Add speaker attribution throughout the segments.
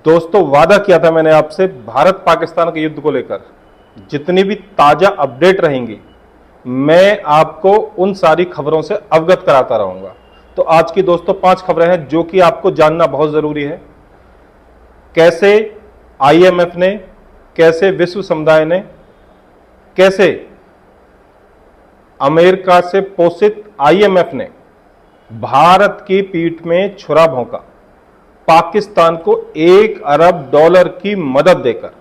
Speaker 1: दोस्तों वादा किया था मैंने आपसे भारत पाकिस्तान के युद्ध को लेकर जितनी भी ताजा अपडेट रहेंगी मैं आपको उन सारी खबरों से अवगत कराता रहूंगा। तो आज की दोस्तों 5 खबरें हैं जो कि आपको जानना बहुत जरूरी है। कैसे आईएमएफ ने, कैसे विश्व समुदाय ने, कैसे अमेरिका से पोषित आईएमएफ ने भारत की पीठ में छुरा भोंका पाकिस्तान को $1 अरब की मदद देकर।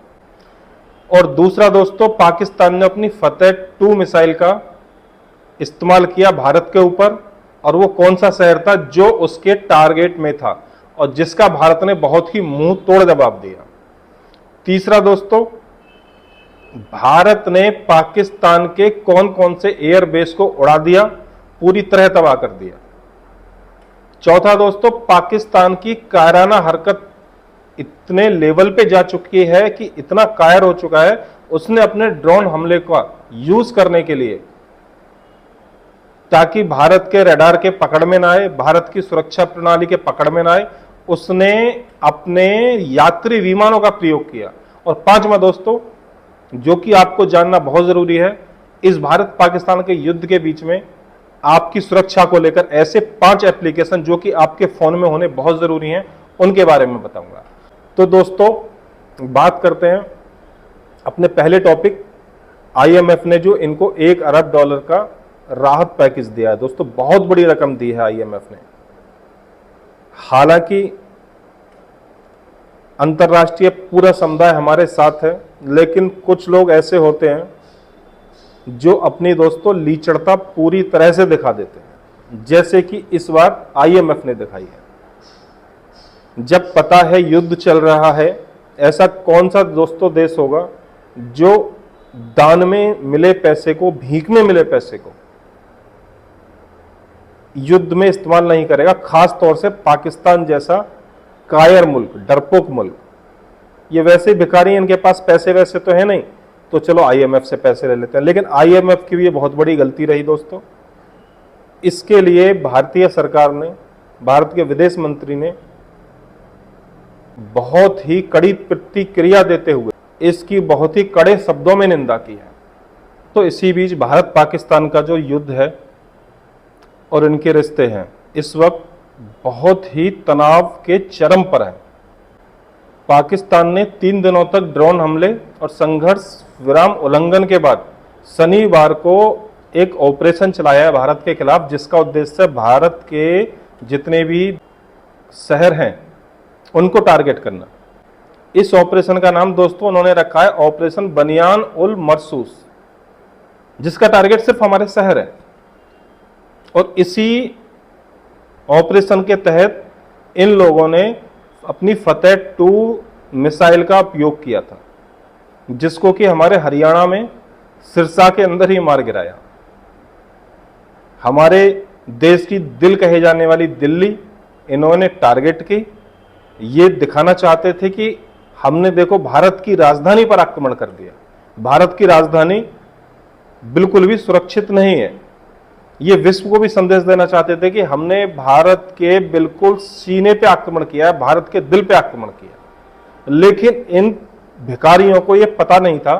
Speaker 1: और दूसरा दोस्तों, पाकिस्तान ने अपनी फतेह 2 मिसाइल का इस्तेमाल किया भारत के ऊपर, और वो कौन सा शहर था जो उसके टारगेट में था और जिसका भारत ने बहुत ही मुंह तोड़ जवाब दिया। तीसरा दोस्तों, भारत ने पाकिस्तान के कौन कौन से एयरबेस को उड़ा दिया, पूरी तरह तबाह कर दिया। चौथा दोस्तों, पाकिस्तान की कायराना हरकत इतने लेवल पे जा चुकी है कि इतना कायर हो चुका है, उसने अपने ड्रोन हमले का यूज करने के लिए, ताकि भारत के रडार के पकड़ में ना आए, भारत की सुरक्षा प्रणाली के पकड़ में ना आए, उसने अपने यात्री विमानों का प्रयोग किया। और पांचवा दोस्तों, जो कि आपको जानना बहुत जरूरी है, इस भारत पाकिस्तान के युद्ध के बीच में आपकी सुरक्षा को लेकर ऐसे 5 एप्लीकेशन जो कि आपके फोन में होने बहुत जरूरी हैं, उनके बारे में बताऊंगा। तो दोस्तों बात करते हैं अपने पहले टॉपिक, आईएमएफ ने जो इनको $1 अरब का राहत पैकेज दिया है। दोस्तों बहुत बड़ी रकम दी है आईएमएफ ने। हालांकि अंतर्राष्ट्रीय पूरा समुदाय हमारे साथ है, लेकिन कुछ लोग ऐसे होते हैं जो अपनी दोस्तों लीचड़ता पूरी तरह से दिखा देते हैं, जैसे कि इस बार आईएमएफ ने दिखाई है। जब पता है युद्ध चल रहा है, ऐसा कौन सा दोस्तों देश होगा जो दान में मिले पैसे को, भीख में मिले पैसे को युद्ध में इस्तेमाल नहीं करेगा। खास तौर से पाकिस्तान जैसा कायर मुल्क, डरपोक मुल्क। ये वैसे भिखारी, इनके पास पैसे वैसे तो है नहीं, तो चलो आईएमएफ से पैसे ले लेते हैं। लेकिन आईएमएफ की भी ये बहुत बड़ी गलती रही दोस्तों। इसके लिए भारतीय सरकार ने, भारत के विदेश मंत्री ने बहुत ही कड़ी प्रतिक्रिया देते हुए इसकी बहुत ही कड़े शब्दों में निंदा की है। तो इसी बीच भारत पाकिस्तान का जो युद्ध है और इनके रिश्ते हैं, इस वक्त बहुत ही तनाव के चरम पर है। पाकिस्तान ने 3 दिनों तक ड्रोन हमले और संघर्ष विराम उल्लंघन के बाद शनिवार को एक ऑपरेशन चलाया है भारत के खिलाफ, जिसका उद्देश्य भारत के जितने भी शहर हैं उनको टारगेट करना। इस ऑपरेशन का नाम दोस्तों उन्होंने रखा है ऑपरेशन बनियान उल मरसूस, जिसका टारगेट सिर्फ हमारे शहर है। और इसी ऑपरेशन के तहत इन लोगों ने अपनी फतेह 2 मिसाइल का उपयोग किया था, जिसको कि हमारे हरियाणा में सिरसा के अंदर ही मार गिराया। हमारे देश की दिल कहे जाने वाली दिल्ली इन्होंने टारगेट की। ये दिखाना चाहते थे कि हमने देखो भारत की राजधानी पर आक्रमण कर दिया, भारत की राजधानी बिल्कुल भी सुरक्षित नहीं है। ये विश्व को भी संदेश देना चाहते थे कि हमने भारत के बिल्कुल सीने पे आक्रमण किया है, भारत के दिल पे आक्रमण किया। लेकिन इन भिखारियों को यह पता नहीं था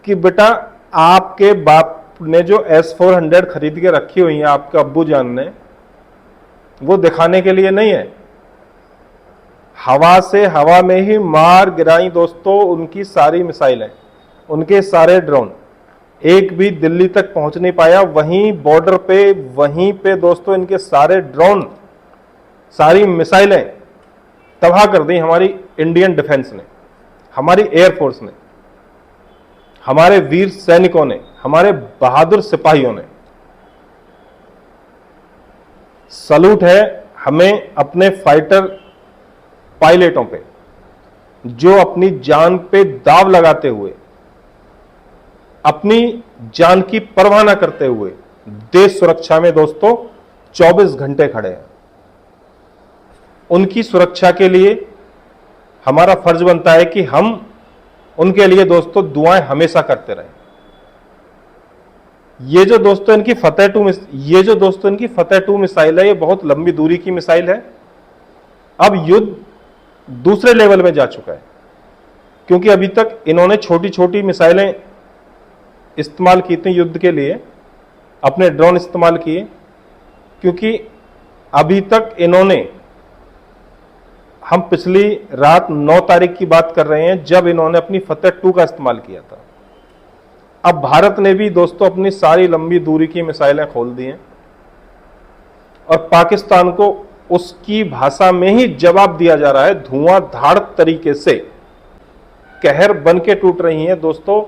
Speaker 1: कि बेटा आपके बाप ने जो S-400 खरीद के रखी हुई है, आपके अब्बू जान ने, वो दिखाने के लिए नहीं है। हवा से हवा में ही मार गिराई दोस्तों उनकी सारी मिसाइलें, उनके सारे ड्रोन। एक भी दिल्ली तक पहुंच नहीं पाया। वहीं बॉर्डर पे, वहीं पे दोस्तों इनके सारे ड्रोन, सारी मिसाइलें तबाह कर दी हमारी इंडियन डिफेंस ने, हमारी एयरफोर्स ने, हमारे वीर सैनिकों ने, हमारे बहादुर सिपाहियों ने। सलूट है हमें अपने फाइटर पायलटों पे, जो अपनी जान पे दाव लगाते हुए, अपनी जान की परवाह न करते हुए देश सुरक्षा में दोस्तों 24 घंटे खड़े हैं। उनकी सुरक्षा के लिए हमारा फर्ज बनता है कि हम उनके लिए दोस्तों दुआएं हमेशा करते रहें। ये जो दोस्तों इनकी फतेह 2 मिसाइल है, ये बहुत लंबी दूरी की मिसाइल है। अब युद्ध दूसरे लेवल में जा चुका है, क्योंकि अभी तक इन्होंने छोटी छोटी मिसाइलें इस्तेमाल की थी युद्ध के लिए, अपने ड्रोन इस्तेमाल किए, क्योंकि अभी तक इन्होंने, हम पिछली रात 9 तारीख की बात कर रहे हैं जब इन्होंने अपनी फतेह 2 का इस्तेमाल किया था। अब भारत ने भी दोस्तों अपनी सारी लंबी दूरी की मिसाइलें खोल दी हैं और पाकिस्तान को उसकी भाषा में ही जवाब दिया जा रहा है। धुआंधार तरीके से कहर बन के टूट रही हैं दोस्तों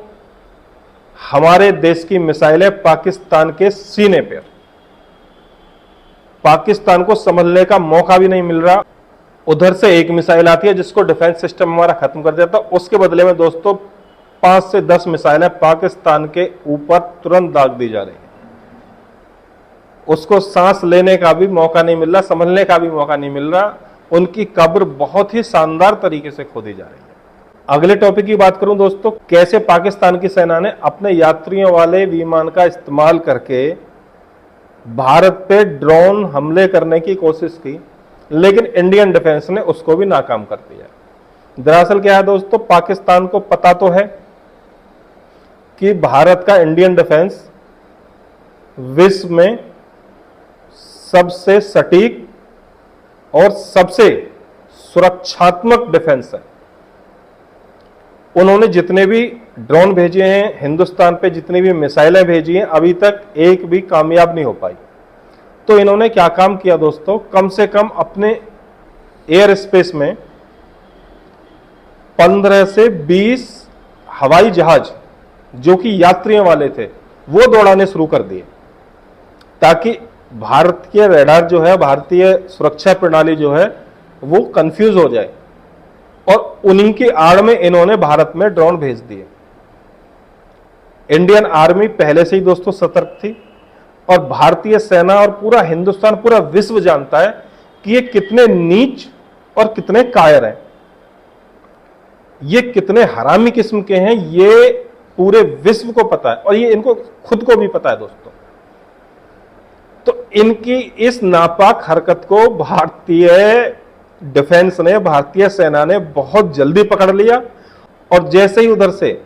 Speaker 1: हमारे देश की मिसाइलें पाकिस्तान के सीने पर। पाकिस्तान को संभलने का मौका भी नहीं मिल रहा। उधर से एक मिसाइल आती है जिसको डिफेंस सिस्टम हमारा खत्म कर देता, उसके बदले में दोस्तों 5 से 10 मिसाइलें पाकिस्तान के ऊपर तुरंत दाग दी जा रही हैं। उसको सांस लेने का भी मौका नहीं मिल रहा, संभलने का भी मौका नहीं मिल रहा। उनकी कब्र बहुत ही शानदार तरीके से खोदी जा रही है। अगले टॉपिक की बात करूं दोस्तों, कैसे पाकिस्तान की सेना ने अपने यात्रियों वाले विमान का इस्तेमाल करके भारत पे ड्रोन हमले करने की कोशिश की, लेकिन इंडियन डिफेंस ने उसको भी नाकाम कर दिया। दरअसल क्या है दोस्तों, पाकिस्तान को पता तो है कि भारत का इंडियन डिफेंस विश्व में सबसे सटीक और सबसे सुरक्षात्मक डिफेंस है। उन्होंने जितने भी ड्रोन भेजे हैं हिंदुस्तान पे, जितनी भी मिसाइलें भेजी हैं, अभी तक एक भी कामयाब नहीं हो पाई। तो इन्होंने क्या काम किया दोस्तों, कम से कम अपने एयर स्पेस में 15 से 20 हवाई जहाज जो कि यात्रियों वाले थे वो दौड़ाने शुरू कर दिए, ताकि भारतीय रडार जो है, भारतीय सुरक्षा प्रणाली जो है वो कंफ्यूज हो जाए। और उन्हीं की आड़ में इन्होंने भारत में ड्रोन भेज दिए। इंडियन आर्मी पहले से ही दोस्तों सतर्क थी और भारतीय सेना और पूरा हिंदुस्तान, पूरा विश्व जानता है कि ये कितने नीच और कितने कायर हैं, ये कितने हरामी किस्म के हैं, ये पूरे विश्व को पता है और ये इनको खुद को भी पता है दोस्तों। तो इनकी इस नापाक हरकत को भारतीय डिफेंस ने, भारतीय सेना ने बहुत जल्दी पकड़ लिया और जैसे ही उधर से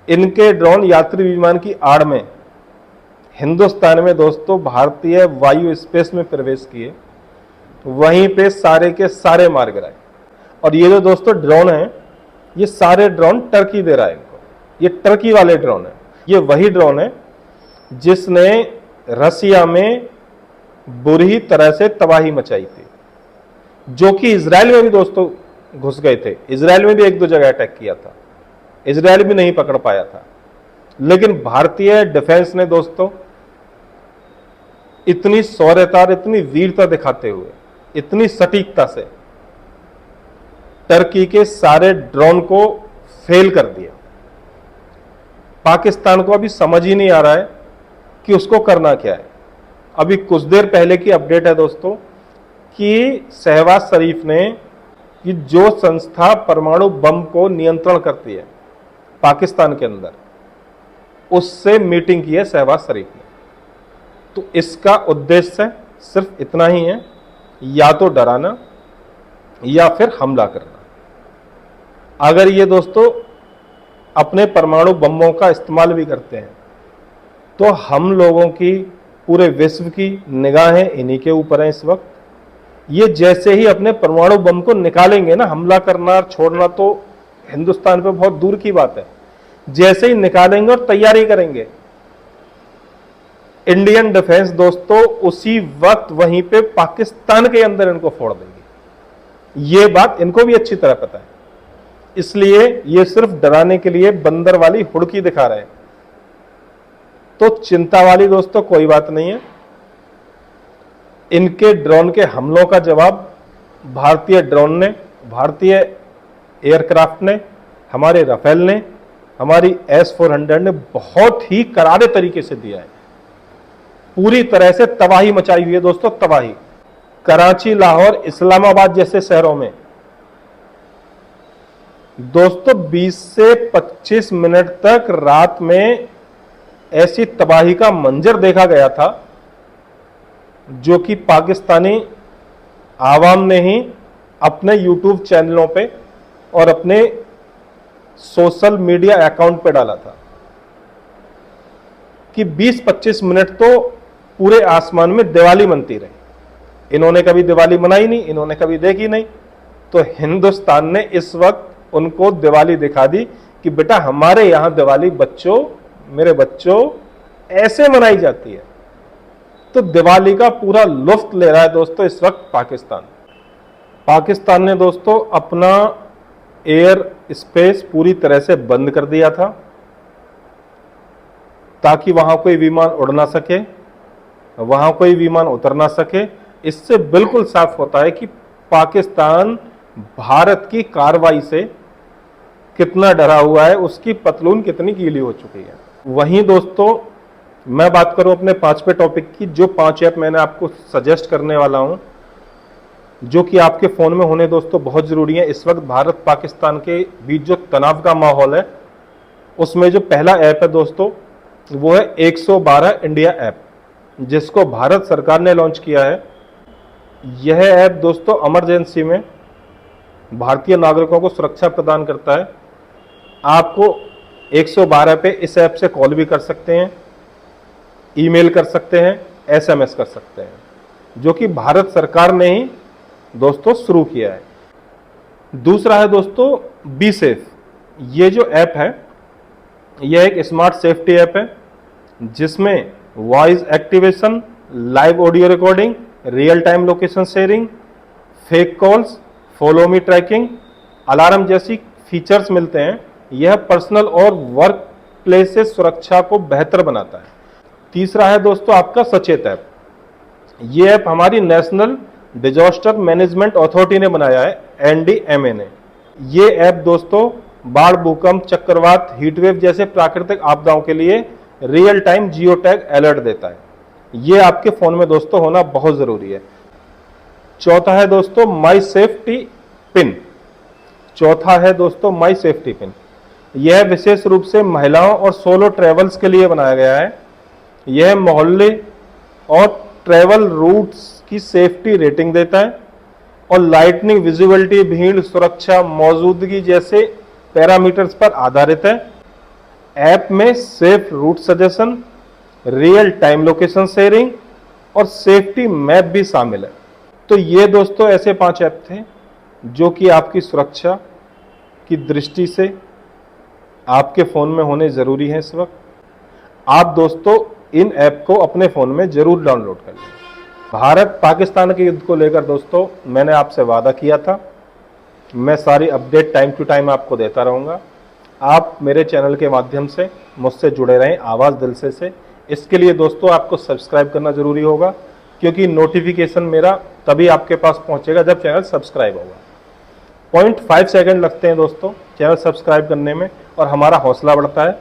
Speaker 1: इनके ड्रोन यात्री विमान की आड़ में हिंदुस्तान में दोस्तों भारतीय वायु स्पेस में प्रवेश किए, वहीं पे सारे के सारे मार गिराए। और ये जो दोस्तों ड्रोन हैं, ये सारे ड्रोन टर्की दे रहा है इनको, ये टर्की वाले ड्रोन है। ये वही ड्रोन है जिसने रसिया में बुरी तरह से तबाही मचाई थी, जो कि इजराइल में भी दोस्तों घुस गए थे। इजराइल में भी 1-2 जगह अटैक किया था, इजराइल भी नहीं पकड़ पाया था। लेकिन भारतीय डिफेंस ने दोस्तों इतनी शौर्यता, इतनी वीरता दिखाते हुए, इतनी सटीकता से टर्की के सारे ड्रोन को फेल कर दिया। पाकिस्तान को अभी समझ ही नहीं आ रहा है कि उसको करना क्या है। अभी कुछ देर पहले की अपडेट है दोस्तों कि शहबाज शरीफ ने, कि जो संस्था परमाणु बम को नियंत्रण करती है पाकिस्तान के अंदर, उससे मीटिंग की है शहबाज शरीफ ने। तो इसका उद्देश्य सिर्फ इतना ही है, या तो डराना या फिर हमला करना। अगर ये दोस्तों अपने परमाणु बमों का इस्तेमाल भी करते हैं तो हम लोगों की, पूरे विश्व की निगाहें इन्हीं के ऊपर हैं इस वक्त। ये जैसे ही अपने परमाणु बम को निकालेंगे ना, हमला करना छोड़ना तो हिंदुस्तान पे बहुत दूर की बात है, जैसे ही निकालेंगे और तैयारी करेंगे, इंडियन डिफेंस दोस्तों उसी वक्त वहीं पे पाकिस्तान के अंदर इनको फोड़ देगी। ये बात इनको भी अच्छी तरह पता है, इसलिए ये सिर्फ डराने के लिए बंदर वाली हुड़की दिखा रहे हैं। तो चिंता वाली दोस्तों कोई बात नहीं है। इनके ड्रोन के हमलों का जवाब भारतीय ड्रोन ने, भारतीय एयरक्राफ्ट ने, हमारे राफेल ने, हमारी S-400 ने बहुत ही करारे तरीके से दिया है। पूरी तरह से तबाही मचाई हुई है दोस्तों, तबाही। कराची, लाहौर, इस्लामाबाद जैसे शहरों में दोस्तों 20 से 25 मिनट तक रात में ऐसी तबाही का मंजर देखा गया था, जो कि पाकिस्तानी आवाम ने ही अपने YouTube चैनलों पे और अपने सोशल मीडिया अकाउंट पे डाला था कि 20-25 मिनट तो पूरे आसमान में दिवाली मनती रही। इन्होंने कभी दिवाली मनाई नहीं, इन्होंने कभी देखी नहीं, तो हिंदुस्तान ने इस वक्त उनको दिवाली दिखा दी कि बेटा हमारे यहां दिवाली बच्चों, मेरे बच्चों, ऐसे मनाई जाती है। तो दिवाली का पूरा लुत्फ ले रहा है दोस्तों इस वक्त पाकिस्तान ने दोस्तों अपना एयर स्पेस पूरी तरह से बंद कर दिया था ताकि वहां कोई विमान उड़ ना सके, वहां कोई विमान उतर ना सके। इससे बिल्कुल साफ होता है कि पाकिस्तान भारत की कार्रवाई से कितना डरा हुआ है, उसकी पतलून कितनी गीली हो चुकी है। वहीं दोस्तों मैं बात करूं अपने 5वें टॉपिक की, जो 5 ऐप मैंने आपको सजेस्ट करने वाला हूं, जो कि आपके फोन में होने दोस्तों बहुत जरूरी है। इस वक्त भारत पाकिस्तान के बीच जो तनाव का माहौल है, उसमें जो पहला ऐप है दोस्तों वो है 112 इंडिया ऐप, जिसको भारत सरकार ने लॉन्च किया है। यह ऐप दोस्तों इमरजेंसी में भारतीय नागरिकों को सुरक्षा प्रदान करता है। आपको 112 पे इस ऐप से कॉल भी कर सकते हैं, ईमेल कर सकते हैं, SMS कर सकते हैं, जो कि भारत सरकार ने ही दोस्तों शुरू किया है। दूसरा है दोस्तों बी सेफ। ये जो ऐप है यह एक स्मार्ट सेफ्टी ऐप है जिसमें voice activation, live audio recording, real time location sharing, fake calls, follow me tracking, alarm जैसी फीचर्स मिलते हैं। यह पर्सनल और वर्क प्लेस से सुरक्षा को बेहतर बनाता है। तीसरा है दोस्तों आपका सचेत ऐप। यह ऐप हमारी नेशनल डिजास्टर मैनेजमेंट अथॉरिटी ने बनाया है, NDMA ने। ये ऐप दोस्तों बाढ़, भूकंप, चक्रवात, हीटवेव जैसे प्राकृतिक आपदाओं के लिए real time geo tag alert देता है। ये आपके फोन में दोस्तों होना बहुत जरूरी है। चौथा है दोस्तों माई सेफ्टी पिन। यह विशेष रूप से महिलाओं और सोलो ट्रेवल्स के लिए बनाया गया है। यह मोहल्ले और ट्रेवल रूट्स की सेफ्टी रेटिंग देता है और लाइटनिंग, विजिबिलिटी, भीड़, सुरक्षा, मौजूदगी जैसे पैरामीटर्स पर आधारित है। ऐप में safe route suggestion, real time location sharing और सेफ्टी मैप भी शामिल है। तो ये दोस्तों ऐसे 5 ऐप थे जो कि आपकी सुरक्षा की दृष्टि से आपके फोन में होने जरूरी है। इस वक्त आप दोस्तों इन ऐप को अपने फोन में जरूर डाउनलोड कर लें। भारत पाकिस्तान के युद्ध को लेकर दोस्तों मैंने आपसे वादा किया था, मैं सारी अपडेट टाइम टू टाइम आपको देता रहूंगा। आप मेरे चैनल के माध्यम से मुझसे जुड़े रहें आवाज़ दिल से। इसके लिए दोस्तों आपको सब्सक्राइब करना जरूरी होगा, क्योंकि नोटिफिकेशन मेरा तभी आपके पास पहुंचेगा जब चैनल सब्सक्राइब होगा। 0.5 सेकंड लगते हैं दोस्तों चैनल सब्सक्राइब करने में और हमारा हौसला बढ़ता है।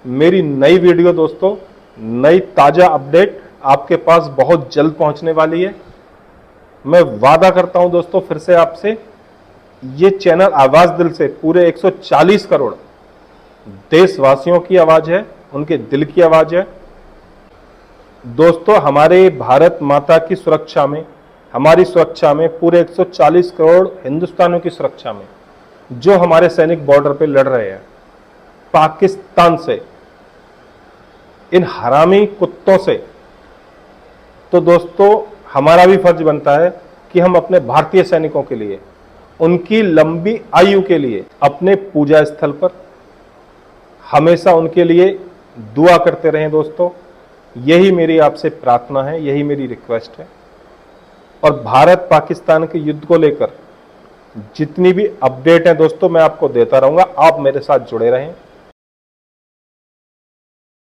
Speaker 1: मेरी नई वीडियो दोस्तों, नई ताज़ा अपडेट आपके पास बहुत जल्द पहुंचने वाली है। मैं वादा करता हूं दोस्तों फिर से आपसे, ये चैनल आवाज़ दिल से पूरे 140 करोड़ देशवासियों की आवाज़ है, उनके दिल की आवाज़ है। दोस्तों हमारे भारत माता की सुरक्षा में, हमारी सुरक्षा में, पूरे 140 करोड़ हिंदुस्तानियों की सुरक्षा में जो हमारे सैनिक बॉर्डर पे लड़ रहे हैं पाकिस्तान से, इन हरामी कुत्तों से, तो दोस्तों हमारा भी फर्ज बनता है कि हम अपने भारतीय सैनिकों के लिए, उनकी लंबी आयु के लिए अपने पूजा स्थल पर हमेशा उनके लिए दुआ करते रहें दोस्तों। यही मेरी आपसे प्रार्थना है, यही मेरी रिक्वेस्ट है। और भारत पाकिस्तान के युद्ध को लेकर जितनी भी अपडेट है दोस्तों मैं आपको देता रहूंगा। आप मेरे साथ जुड़े रहें।